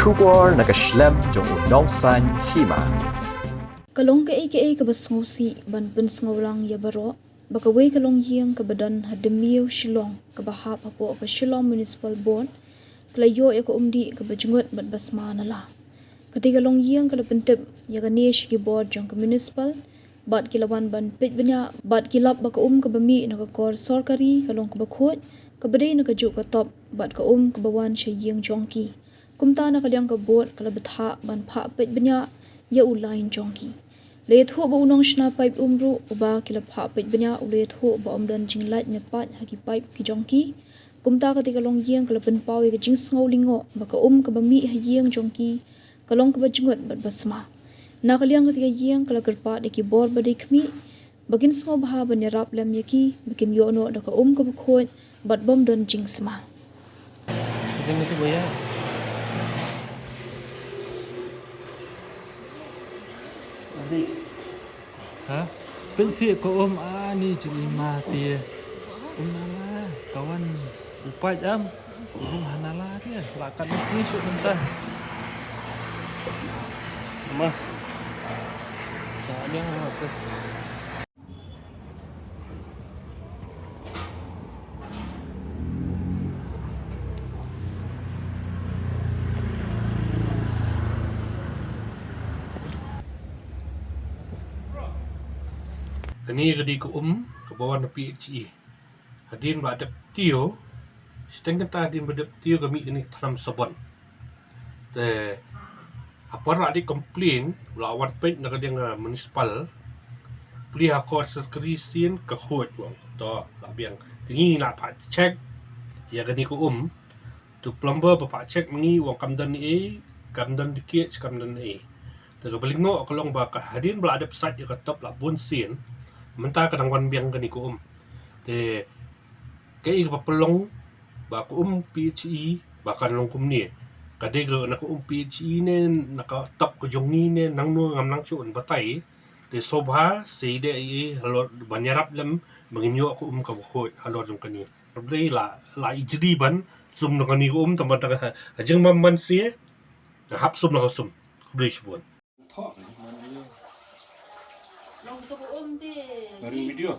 Shubor nakaslem jong unongsan hima. Kalong ka basngausi ban pensngaulang ya baro bakaway kalong yeng kabadan hademiyo Shillong kabahap hapo ka Shillong Municipal Board klayo ya ka umdi ka bajungut bat basma nala. Ketika long yeng kala pentep ya ka nesh ki board jong ka municipal bat kilawan ban pit banya bat kilap baka ka bami na ka kor sorkari kalong ka bakhot ka badai na ka juk ka top bat ka ka bawan siya yeng jongki. Kumta na kalyang ka board kala betha ban pha pit banya ya ulain jongki. Leit ho ba unong shna pipe umru uba kila pha pit banya ulet ho ba omdan jinglat nyapat haki pipe ki jongki. Kumta ketika long yeng kala penpau ya ka jing sngaw lingo baka ka bami ha yeng jongki kalong ka bajungut bat basma. Na kalyang ketika yeng kala kerpat ki board badai kmi bagin sngaw baha ban yarap lem yaki bikin yo no da ka ka bakhot bat bom don jing sma. Itu bayar. Adik. Hah? Pensik ko ani jelima dia. Nala kawan upat jam. Hanala dia. Lakat ni sok mentah. Mah. Dia apa? Kini kedi ke ke bawah na PHE. Hadin badap tio. Setengah tadi badap tio kami ini tanam sabon. Te apa nak di komplain lawan pek nak dia municipal. Beli aku skrisin ke hot wang. To labiang tinggi nak pak cek. Ya kini ke tu plumber pak cek mengi wang kamdan ni kamdan dikit kamdan ni. Tapi balik no kalau bakal hadin beladap sat ya ketop lah bonsin. Mentah kadang wan biang kani ko te kai ka pelong ba ko PHE bahkan long kum ni kade ga na ko PHE ne na ka tap ko jongi ne nang no ngam nang chun batai te sobha seide i halor banyarap lem manginyo ko ka ho halor jong kani bre la ijdi ban sum no kani ko tamat ka ajeng man sie na hap sum na ko sum bre shbon Baru video.